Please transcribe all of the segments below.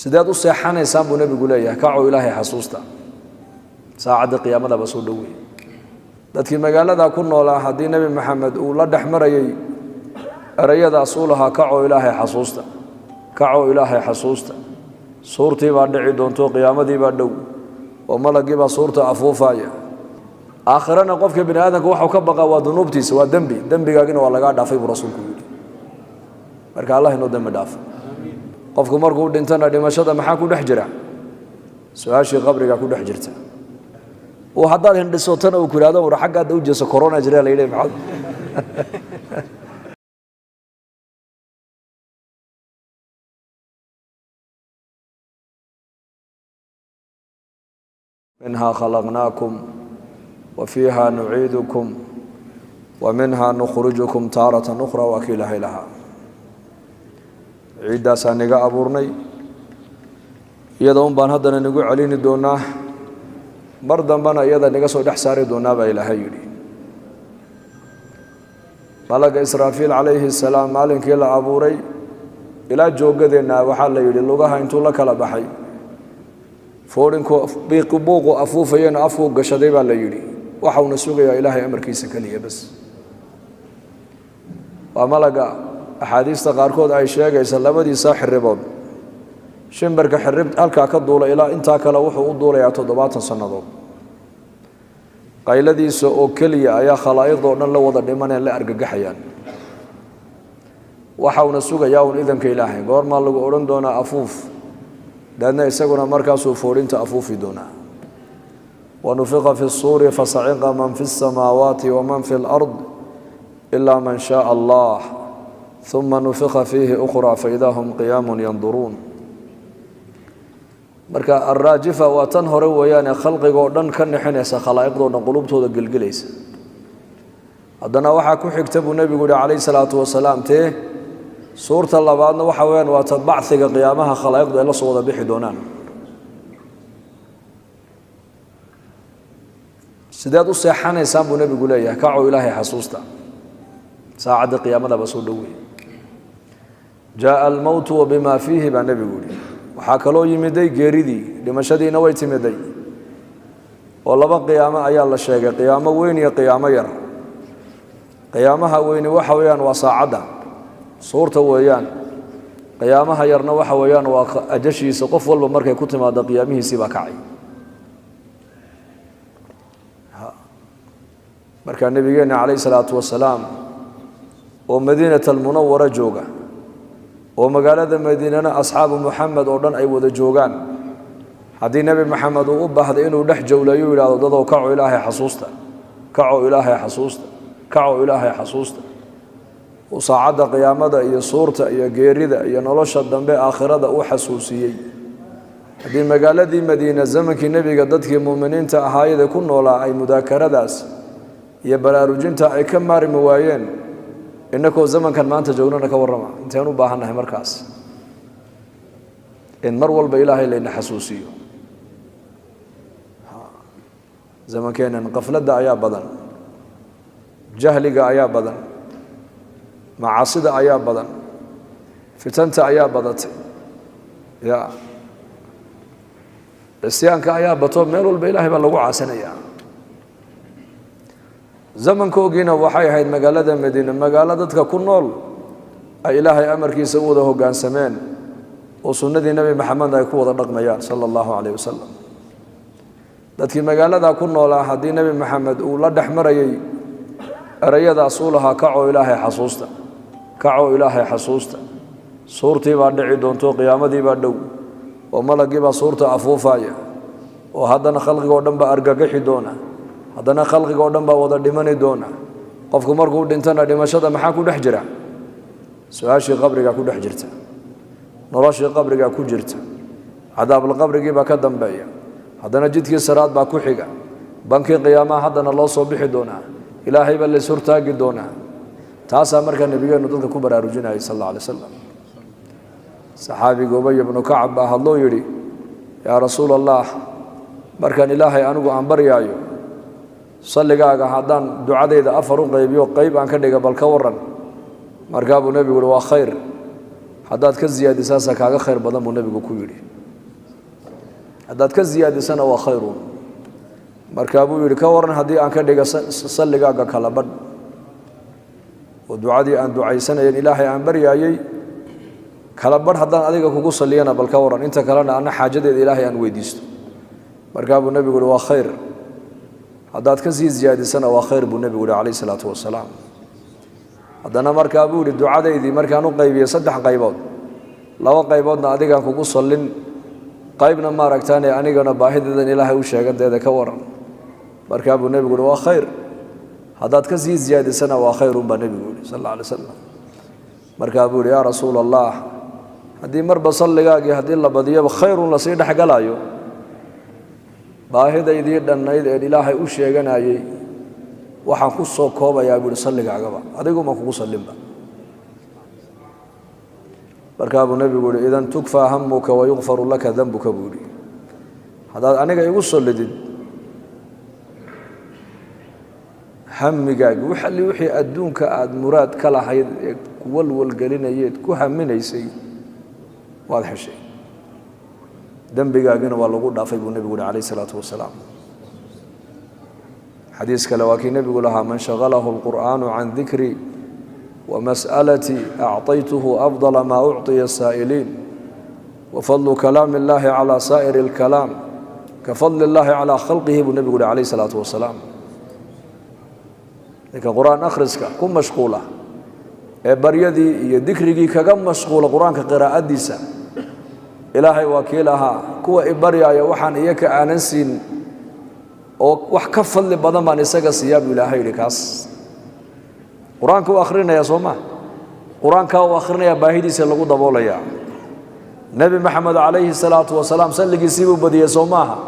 sidaad u seexanaysaan buu nabigu leeyahay kaco ilaahay xasuusta saacada qiyaamada ba soo dhawey dadkii magaalada ku noolaa hadii nabi maxamed uu la dhaxmarayay erayadaas uu lahaa kaco ilaahay xasuusta suurtii baa dhici doonto qiyaamadii baa dhow oo malagii baa suurta afuufaya aakhirana qofka bini aadamka waxa uu ka baqa waa dunuubtiisa waa dambigaagina waa laga dhaafay buu rasuulku yiri marka Allah inoo dambi dhaafo qofku markuu dhintana dhimashada maxaa ku dhex jira su'aashii qabriga ku dhex jirta oo haddaad hindhisotana uu ku yiraahdo war xaggaad u jeeso corona jira la yidhi maxaad منها خلقناكم وفيها نعيدكم ومنها نخرجكم تارة أخرى وكيلها لها عيدا سانيغا أبورني يدون بان هدنا نقول عليني دونا مردا بنا يدا نقصو دحساري دونا با إلهي يلي ملك إسرافيل عليه السلام مالك يلا أبوري إلى جوغدنا وحال يلي لغاها انتو لك لبحي فورنكو بيقبوقو أفوفيين أفوق قشدي با يلي وحاونا سوغيا إلهي أمر كيسا كليا بس وملك أحاديث تقاركود أي شيء يسلمدي ساحر رباب شمبرك حربت ألكا كدولة إلى إنتا كلا وحو الدولة يعتضبات سنضو قيلدي سو كليا أيا خلائق دورنا لو وضع ديمان اللي أرقق حيان وحاونا سوغا ياون إذن كإلهي قور ما لغو أورن دونا أفوف لأنه يساقنا مركزو فورنت أفوفي دونا ونفق في الصور فصعق من في السماوات ومن في الأرض إلا من شاء الله ثم نفخ فيه أخرى فإذا هم قيام ينظرون marka arraajifa waa tan hore weeyaan khalqiga oo dhan ka nixinaysa khalaaiqdooda qulubtooda galgalaysa hadana waxa ku xigta buu nabigu kaleey salaatu wasalaam tee suurta labaadna waxa weeyaan waa tabacsiga qiyaamaha khalaaiqda la soo wada bixi doonaan sidaad u seexanaysaan buu nabigu leeyahay kaco ilaahay xasuusta saacada qiyaamada ba soo dhawey jaa al-maut wa bima fihi ba nabigu waxa kaloo yimiday geeridii dhimashadiina way timiday oo laba qiyaamo ayaa la sheegay qiyaamo weyn iyo qiyaamo yar qiyaamaha weyn waxa weeyaan waa saacada suurta weeyaan qiyaamaha yarna waxa weeyaan waa ajashiisa qof walba markay ku timaado qiyaamihiisa ba kacay marka nabigeena kaleey salaatu wasalaam oo madiinatul munawwara jooga oo magaalada Madiinana asxaabu Muhammad oo dhan ay wada joogan hadii nabi Muhammad uu u baahday inuu dhex jawlayo ilaado dadoo kaco ilaahay xasuusta oo saacada qiyaamada iyo suurta iyo geerida iyo nolosha dambe aakhirada uu xasuusiyay hadii magaaladii Madiina zamankii nabiga dadkii muuminiinta ahaayeen ku noolaa ay mudaakaradaas iyo baraarujinta ay ka maarmi waayeen إنكو زمن كان ما أنت جوننا كورما أنت هنو باهنا مركز إن مرول بإلهي لين حسوسيه زمن كان قفلة آيات بدن جهل آيات بدن معاصي آيات بدن فتنة آيات بدت يا السيان كآيات بطول مرول بإلهي بلغو عاسنا يا zamankoogiina waxay ahayd magaalada Madiina magaalada dadka ku nool ay Ilaahay amarkiisa u wada hoggaansameen oo sunnadii Nabi Maxamed ay ku wada dhaqmayaan sallallahu alayhi wasallam dadkii magaalada ku nool hadii Nabi Maxamed uu la dhaxmarayay erayadaas uu lahaa kaco ilaahay xasuusta suurtii baa dhici doonto qiyaamadii baa dhow oo malagii baa suurta afuufaya oo haddana khalqiga oo dhan ba argagaxi doona haddana khalqiga oo dhan baa wada dhimani doona qofku markuu dhintana dhimashada maxaa ku dhex jira su'aashii qabriga ku dhex jirta noloshii qabriga ku jirta cadaabul qabrigi baa ka dambeeya haddana jidkii saraad baa ku xiga bankii qiyaamaha haddana loo soo bixi doona ilaahay baa la surtaagi doona taasa marka nabigeenu dadka ku baraarujinayay sallallahu alayhi wasallam saxaabiga Ubay ibn Ka'b baa hadloo yiri yaa rasuulallah markan ilaahay anigu aan baryaayo salligaaga haddaan ducadeyda afar u qaybiyo qayb aan ka dhiga bal ka waran markaa buu nabigu waa khayr haddaad ka ziyaadisaasa kaaga khayr badan buu nebigu ku yidhi haddaad ka ziyaadisana waa khayrun markaa buu yidhi ka waran haddii aan ka dhiga salligaaga kala badh oo ducadii aan ducaysanayen ilaahay aan baryaayey kala badh haddaan adiga kugu salliyana bal ka waran inta kalena anna xaajadeeda ilaahay aan weydiisto markaa buu nebigu yihi waa khayr haddaad ka sii ziyaadisana waa khayr buu nebigu yihi calayhi salaatu wasalaam haddana markaa buu yihi ducadaydii markaan u qaybiyey 3 qaybood 2 qayboodna adigaan kugu sallin qaybna maaragtaane anigana baahideedan ilaahay u sheeganteeda ka waran markaa buu nebigu yihi waa khayr haddaad ka sii ziyaadisana waa khayrun baa nebigu yihi sal alla alay wasalam markaa buu yihi yaa rasuul allah haddii marba salligaagii haddii la badiyaba khayrun lasii dhexgalaayo baahidaydii dhannayd een ilaahay u sheeganayey waxaan ku soo koobayaa buu yihi salligaagaba adiguma kugu sallinba markaa buu nebigu yihi idan tukfaa hamuka wayukfaru laka danbuka buu yihi haddaad aniga igu sallidid hamigaagi wixii adduunka aad muraad ka lahayd ee ku walwalgelinayeed ku haminaysay waad heshay dembigaagina waa lagu dhaafay buu nebigu yihi calayhi salaatu wasalaam xadiis kale waa kii nebigu lahaa man shagalahu alqur'aanu can dikri ومسألتي أعطيته أفضل ما أعطي السائلين وفضل كلام الله على سائر الكلام كفضل الله على خلقه بالنبي عليه الصلاة والسلام لك قرآن أخرسك كن مشغولة بريدي ذكري كم مشغولة قرآن كقراءة ديسة إلهي وكيلها كوا إبريا يوحان إياك آنسين وحكفل لبضم عن إساق السياب إلهي لكاس قرآن كوا آخرين يا صوما قرآن كوا آخرين يا باهدي سلقوا ضبولا يا نبي محمد عليه الصلاة والسلام سلقي سيبوا بدي صوماها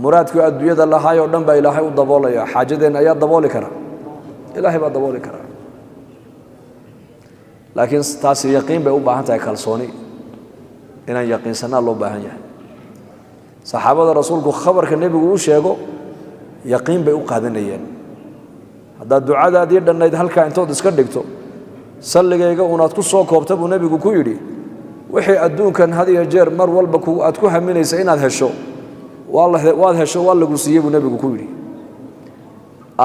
مراد كوا أدوية الله هاي ودم بإلهي وضبولا يا حاجدين آيات ضبولي كرا إلهي با ضبولي كرا لكن تاسي يقين بأو باهن تاي كالصوني إن يقين سنة الله باهن يا صحابة الرسول خبر كالنبي قولوا شيئا يقين بأو قادنيين haddaad ducadaadii dhannayd halkaa intood iska dhigto salligayga unaad ku soo koobta buu nebigu ku yidhi wixii adduunkan had iyo jeer mar walba aad ku haminaysa inaad hesho waad hesho waa lagu siiyey buu nebigu ku yidhi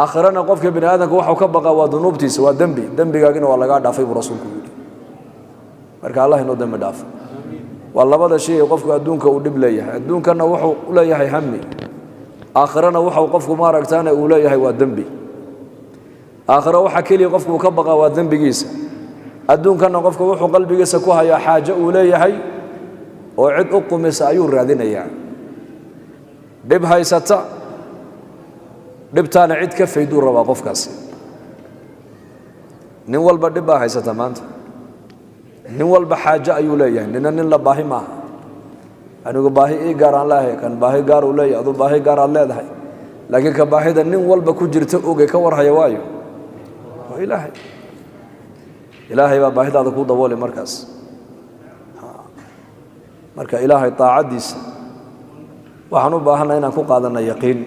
aakhirana qofka bini aadamka waxuu ka baqaa waa dunuubtiisa waa dembigaagina waa lagaa dhaafay buu rasuulku yidhi marka allah inoo dembi dhaafo waa labada shay ee qofku adduunka uu dhib leeyahay adduunkana wuxuu u leeyahay hami aakhirana wuxuu qofku maaragtaane uu leeyahay waa dembi آخره waxa kaliya qofku ka baqa waa dambigiisa adduunkana qofku wuxuu qalbigiisa ku hayaa xaajo uu leeyahay oo cid u qumisa ayuu raadinayaa dib haysata dibtaana cid ka fayduu rabaa qofkaasi nin walba dib baa haysata maanta nin walba xaajo ayuu leeyahay nin la baahi ma anigu baahi ii gaar aan leeyahay kan baahi gaar uu leeyahay adu baahi gaar aan leedahay laakiin ka baahida nin walba ku jirta oge ka warhaya waayo إلهي بابا هذا كود دولي مركز مركز إلهي طاعديس وحنو باهنا هنا كو قادنا يقين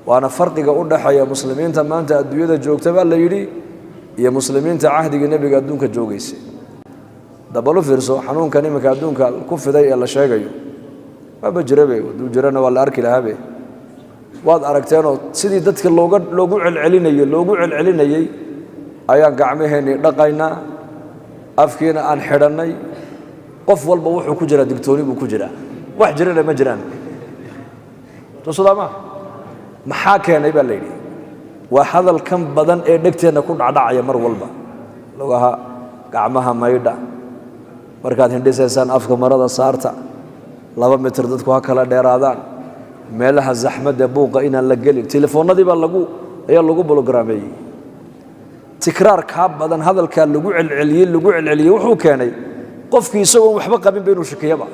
وأنا فرقي قد حيا مسلمين تما أنت أدوية جوك تبع اللي يري يا مسلمين تعهد النبي قدونك جوجيس دبلو فرسو حنون كنيمك قدونك كف ذي الله شاقيو ما بجربه ودو جرنا ولا أركي لهابه waad aragteeno sidii dadka loogu celcelinayay ayaan gacmaheeni dhaqaynaa afkiina aan xidhanay qof walba wuxuu ku jira digtooni buu ku jira wax jirana ma jiraan tusalaama maxaa keenay baa leeyahay waa hadal kan badan ee dhagteena ku dhacdhacaya mar walba lugaha gacmaha maydha markaad hindhisaysaan afka marada saarta 2 mitir dadku ha kala dheeraadaan meelaha zaxmada buuqa inaan la gelin telefoonadii baa lagu bologramay tikraar ka badan hadalka lagu celceliyay wuxuu keenay qofkii isagoo waxba qabin beenuu shakiyaba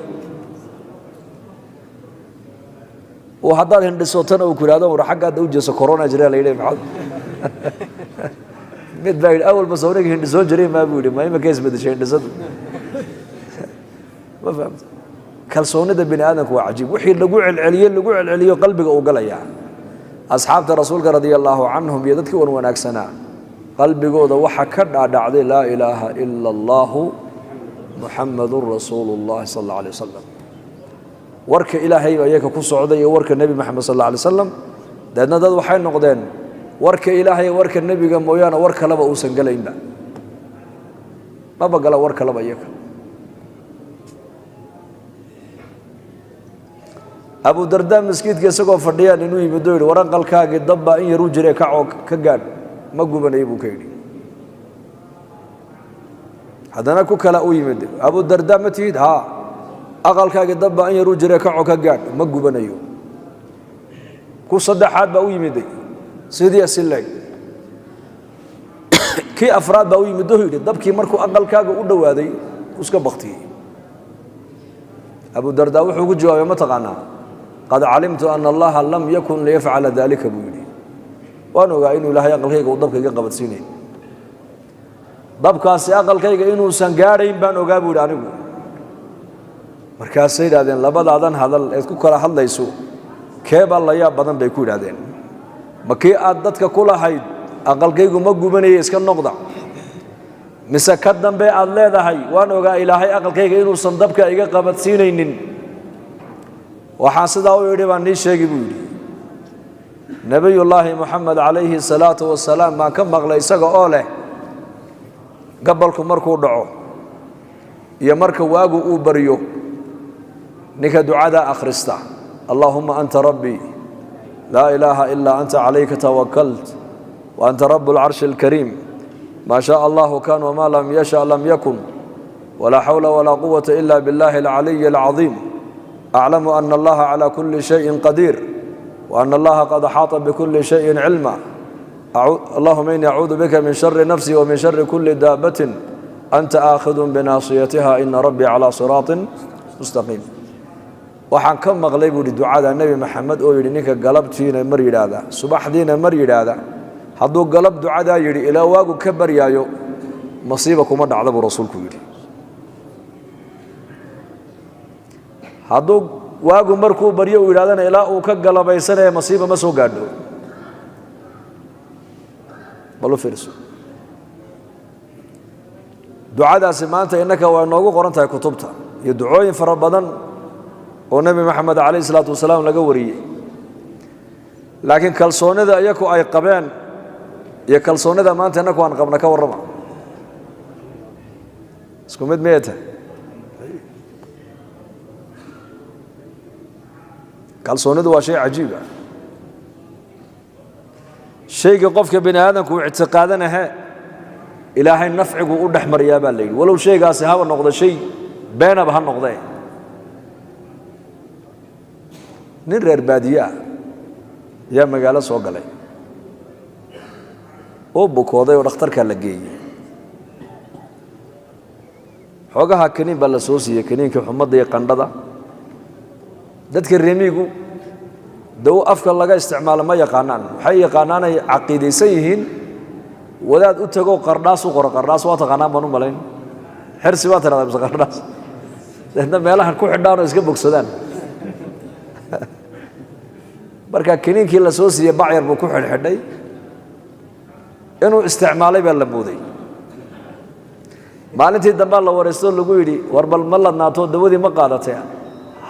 oo haddaad hindhisootana uu ku yiraahdo war xaggaad u jeeso corona jira la yidhi maxad mid baa awal ba sawirka hindhisoon jiray ma buu yidhi ma ima kees bedeshay hindhisadu ma fahamta kalsoonida bini aadamku waa cajiib wixii lagu celceliyo qalbiga uu galaya asxaabta rasuulka radiyallahu anhum iyo dadkii wanaagsanaa qalbigooda waxa ka dhaadhacday laa ilaaha illa allah محمد رسول الله صلى الله عليه وسلم warka ilaahay ayaga ku socday iyo warka nabi maxamed sallallahu alayhi wasallam dadna dad waxay noqdeen warka ilaahay warka nabiga mooyana war kale ba uusan galeynba ma bagala war kale ba ayaga Abu Darda masjidka isagoo fadhiyaan inuu yimid oo waran qalkaaga dabba in yaru jiray ka gaad ma gubanay buu ka yiri hadana ku kala u yimid Abu Darda ma tiid ha aqalkaaga dabba in yaru jiray ka gaad ma gubanayo ku saddexaad ba u yimid sidii asilay ki afraad ba u yimid oo yiri dabkii markuu aqalkaaga u dhawaaday iska baqtiyay Abu Darda wuxuu ku jawaabay ma taqaanaa قد علمت أن الله لم يكن ليفعل ذلك بيدي وأنا قاعد إنه لا يقل كيك وضبك كيك قبض سنين ضبك أقل كيك إنه سنجارين بأنه قابل عنه مركز سيد هذين لبض هذين هذا كل حد يسوع كيف الله يا بدن بيكون هذين مكي عدتك كل حيد أقل كيك مجبني إسكن نقطع مسكدم بي الله ده هاي وأنا قاعد إلهي أقل كيك إنه صندبك كيك قبض سنين waxaan sidaa u yiri baan sheegi buu yiri nabiyullaahi muhammad alayhi salatu wassalaam ma ka maqlay isaga oo leh gabalku markuu dhaco iyo marka waagu uu bariyo ninka ducada akhrista allahumma anta rabbi la ilaha illa anta alayka tawakkalt wa anta rabbul arshil karim ma sha Allah kan wa ma lam yasha lam yakun wala hawla wala quwwata illa billahi al-aliyyil azim أعلم أن الله على كل شيء قدير وأن الله قد أحاط بكل شيء علما اللهم إني أعوذ بك من شر نفسي ومن شر كل دابة أنت آخذ بناصيتها إن ربي على صراط مستقيم وحن كم مغلب للدعاء النبي محمد أو يرينك قلبت فينا مريد هذا صباح دينا مريد هذا حدو قلب دعاء يري إلى واقو كبر يايو مصيبكم من عذاب رسولكم يري hadduu waagu markuu bariyo uu yiraahdo ilaa uu ka galabaysanay masiiba ma soo gaadho bal fiirso ducadaasi maanta innaka waa noogu qoran tahay kutubta iyo ducooyin fara badan oo nabi maxamed alayhi salaatu wasalaam laga wariyay laakiin kalsoonida ayagu ay qabeen iyo kalsoonida maanta innaka waan qabna ka warrama isku mid meeta kalsoonidu waa shay cajiib ah shayga qofka bini aadamku ictiqaadanaha ilaahay nafcigu u dhaxmariyaa baa leeyahay walow shaygaasi haba noqdo shay beenaba ha noqdee nin reer baadiya yaa magaalo soo galay oo bukooday oo dhakhtarka la geeyay xogaha kaniin baa la soo siiyay kaniinka xumadda iyo qandhada dadka reemigu daw afka laga isticmaalo ma yaqaanaan waxay yaqaanaan ay aqeedaysan yihiin wadaad u tago qardhaas u qoro qardhaas waa taqaanaan banu malayn xirsi waa tiraahdaa qardhaas dadna meelahan ku xidhaan oo iska bogsadaan marka kiniinkii la soo siiyay bacyar buu ku xidhay inuu isticmaalay baa la mooday maalintii dambe la wareysto lagu yiri war bal ma ladnaato dawadii ma qaadatay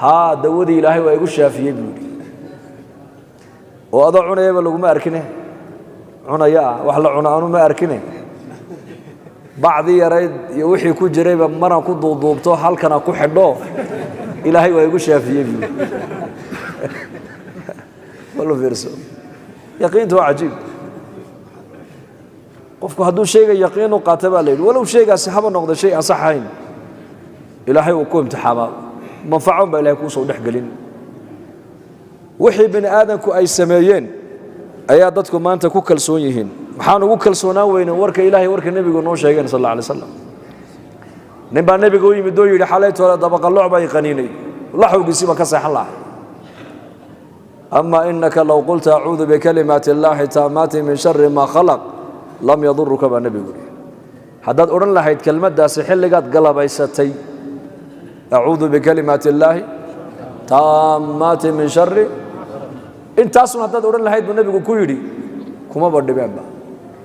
ها دودي إلهي ويقول شافيه بيودي وأضع عنا يبى لو ما أركنه عنا يا وحلا عنا أنا ما أركنه بعضي يريد يوحي كل جريبة مرة كل ضوبته حال كان أكو حدو إلهي ويقول شافيه بيودي والله فيرسو يقينته عجيب قفك هدو شيء يقينه قاتب عليه ولو شيء سحب النقد شيء أصحين إلهي وكم تحامل منفعهم بإلهي كوسو دحقلين وحي بن آدمكو أي سمايين أيا دادكو ما أنت كو كالسونيهين محانو كو كالسونا وين ورك إلهي ورك النبي قول شيئين صلى الله عليه وسلم نبا النبي قول يمدو يلي حاليت ولا دبق اللعبة يقنيني الله وقسيبك كسيح الله أما إنك لو قلت أعوذ بكلمات الله تامات من شر ما خلق لم يضرك بالنبي قول حداد أورن الله يتكلمت داسي حلقات قلب أيستي أعوذ بكلمات الله تامات من شر انت أصلا حتى تقول الله هيد النبي كويري كما بدي بينبا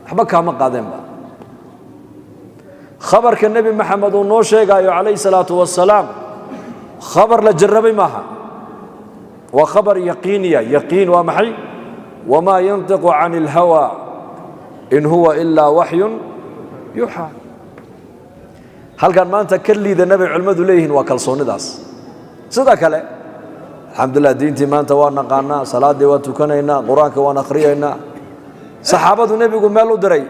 حبك كما قادم با khabarka nebi maxamed uu noo sheegayo calayhi salaatu wasalaam khabar la jarrabay maaha waa khabar yaqiiniya yaqiin waa maxay wamaa yantiqu cani ilhawa in huwa ilaa waxyun yuuxaa halkan maanta ka liidanabay culimmadu leeyihiin waa kalsoonidaas sida kale alxamdulilah diintii maanta waa naqaanaa salaaddii waan tukanaynaa qur-aanka waan akhriyaynaa saxaabadu nebigu meel u diray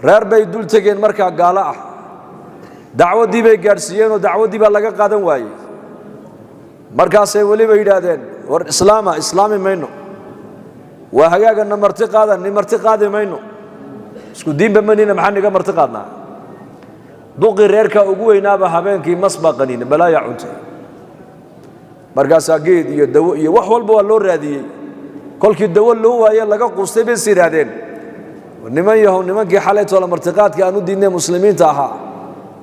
reer bay dul tegeen markaa gaalo ah dacwaddii bay gaadhsiiyeenoo dacwaddii baa laga qaadan waayey markaasay weliba yidhaahdeen war islaami mayno waa hagaaga na marti qaadan ni marti qaadi mayno isku diinba manina maxaa niga marti qaadnaa duqii reerka ugu weynaaba habeenkii mas baa qaniina balaayaa cuntay markaasaa geed iyo dawo iyo wax walba waa loo raadiyey kolkii dawo loo waaye laga quustay bay is yidhaahdeen niman yahow nimankii xalaytoola martiqaadka aan u diidnay muslimiinta ahaa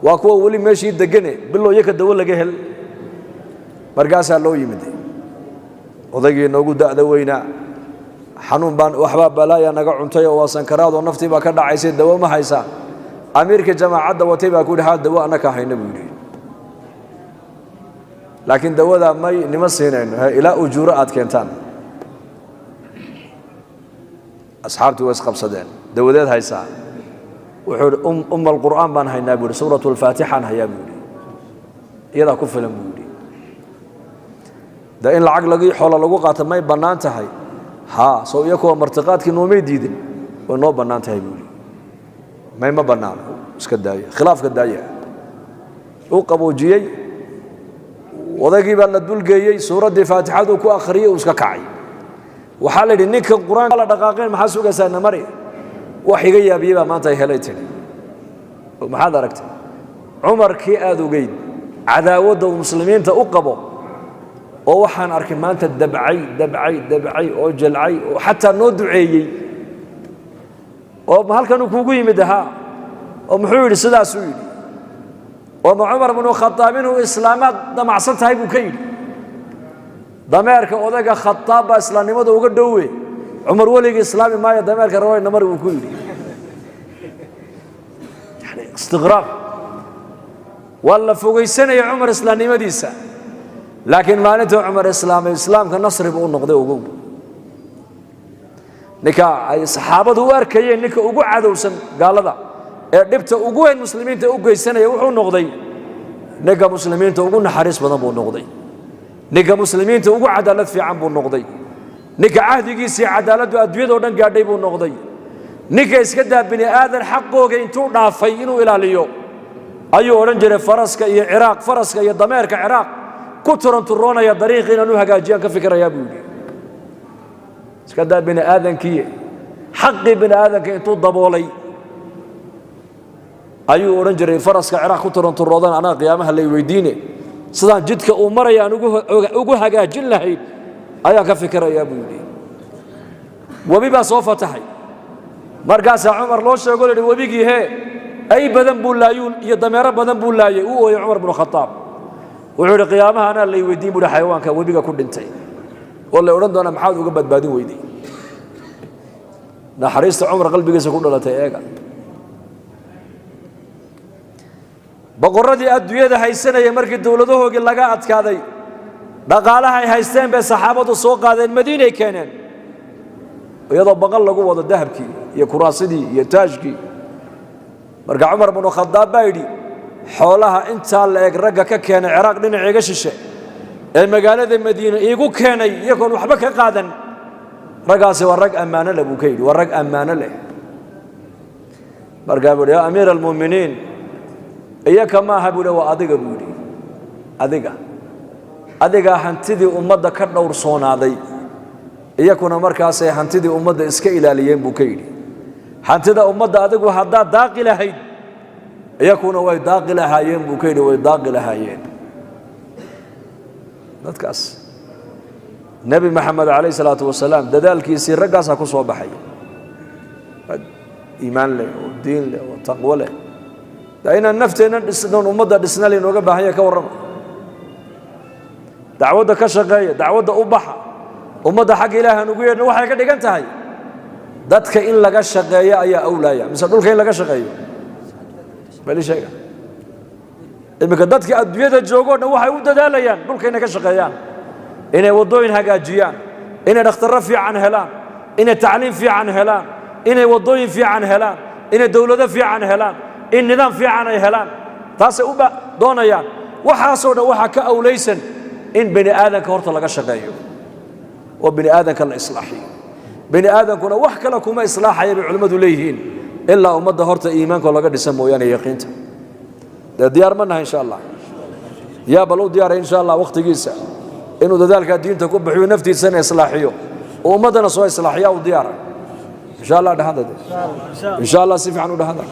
waa kuwa weli meeshii degane bilow yaka dawo laga hel markaasaa loo yimid odaygii noogu da'da weynaa xanuun baan waxbaa balaaya naga cuntay oo waa sankaraadoo naftii baa ka dhacaysay dawo ma haysaa amiirka jamaacadda watay baa ku yidhi haa dawo annaka hayna buu yidhi laakiin dawadaa may nima siinayno ilaa ujuuro aad keentaan asxaabtii way isqabsadeen dawadeed haysaa wuxuu yidhi umma alqur'aan baan haynaa buu yidhi suuratu alfaatixaan hayaa buu yidhi iyadaa ku filan buu yidhi de in lacag lagii xoola lagu qaato may bannaan tahay haa soo iyakuwa martiqaadkii noomay diidin way noo bannaan tahay buu yidhi may ma bannaano iska daaya khilaafka daaya uu qaboojiyey odaygii baa la dulgeeyey suuraddii faatixaduu ku akhriyey uu iska kacay waxaa la yidhi ninka qur-aanka la dhaqaaqeen maxaa sugaysaa namari wax iga yaabiyey baa maanta ay helay tiri maxaad aragtay cumarkii aad ogeyd cadaawadda uu muslimiinta u qabo oo waxaan arkay maanta dabcay oo jalcay oo xataa noo duceeyey oo halkanuu kuugu yimid ahaa oo muxuu yidhi sidaasuu yidhi oo ma cumar binu khataab inuu islaamaad damacsan tahay buu ka yidhi dameerka odayga khataab baa islaamnimada uga dhowe cumar weligii islaami maayo dameerka rawayna mari buu ku yidhi yani istiqraab waa la fogaysanaya cumar islaamnimadiisa laakiin maalinta cumar islaamay islaamka nasri buu u noqday ogow ninka ay saxaabadu u arkayeen ninka ugu cadowsan gaalada ee dhibta ugu weyn muslimiinta u geysanaya wuxuu noqday ninka muslimiinta ugu naxariis badan buu noqday ninka muslimiinta ugu cadaalad fiican buu noqday ninka cahdigiisii cadaaladdu adduunyadoo dhan gaadhay buu noqday ninka iska daa bini aadan xaqooga intuu dhaafay inuu ilaaliyo ayuu odhan jiray faraska iyo dameerka ciraaq ku turanturoonaya dariiqii inaan u hagaajiyaan ka fikirayaa buu yidhi iska daa bini aadankii xaqii bini aadanka intuu daboolay ayuu odhan jiray faraska ciraaq ku turanturoodan anaga qiyaamaha lay weydiine sidaan jidka uu maraya aan ugu hagaajin lahayd ayaan ka fikirayaa buu yidhi webi baa soo fatahay markaasaa cumar loo sheego la yidhi webigii hee ay badan buu laayuu iyo dameero badan buu laayay uu ooyey cumar binu khataab wuxuu yidhi qiyaamaha anaa lay weydiin buu yidhi xayawaanka webiga ku dhintay oo la odhan doonaa maxaad uga badbaadin weyday naxariista cumar qalbigiisa ku dhalatay eega boqorradii adduunyada haysanaya markii dowladahoogii laga adkaaday dhaqaalaha ay haysteen bay saxaabadu soo qaadeen madiinay keeneen iyadoo baqal lagu wado dahabkii iyo kuraasidii iyo taajkii marka cumar binu khadaab baa yidhi xoolaha intaa la eg ragga ka keenay ciraaq dhinaciiga shishe ee magaalada madiine iigu keenay iyagoon waxba ka qaadan raggaasi waa rag ammaano leh buu ka yidhi waa rag ammaano leh markaa buu yidhi yaa amiira almu'miniin iyaka maaha buu yidhi waa adiga buu yidhi adigaa hantidii ummadda ka dhowrsoonaaday iyakuna markaasay hantidii ummadda iska ilaaliyeen buu ka yidhi hantida ummadda adigu haddaad daaqi lahayd iyakuna way daaqi lahaayeen buu ka yidhi way daaqi lahaayeen dadkaas nebi maxamed calayh salaatu wasalaam dadaalkiisii raggaasaa ku soo baxay iimaan leh oo diin leh oo taqwo leh inaan nafteenna dhisnoon ummadda dhisna laynooga baahanya ka warrama dacwadda ka shaqeeya dacwadda u baxa ummadda xagga ilaahan ugu yeedhna waxay ka dhigan tahay dadka in laga shaqeeyo ayaa awlaaya mise dhulka in laga shaqeeyo bal sheega imika dadka adduunyada joogo dhan waxay u dadaalayaan dhulkayna ka shaqeeyaan inay wadooyin hagaajiyaan inay dhakhtarro fiican helaan inay tacliim fiican helaan inay wadooyin fiican helaan inay dawlado fiican helaan in nidaam fiican ay helaan taasay u doonayaan waxaasoo dhan waxaa ka awlaysan in bani aadanka horta laga shaqeeyo oo bani aadanka la islaaxiyo bani aadankuna wax kale kuma islaaxaya bay culimmadu leeyihiin ilaa ummadda horta iimaanka laga dhisa mooyaane yaqiinta dee diyaar ma nahay insha allah yaa bal u diyaaray insha allah waqtigiisa inuu dadaalka diinta ku bixiyo naftiisana islaaxiyo oo ummadana soo islaaxiya u diyaaray insha allah dhahada insha allah si fiican u dhahada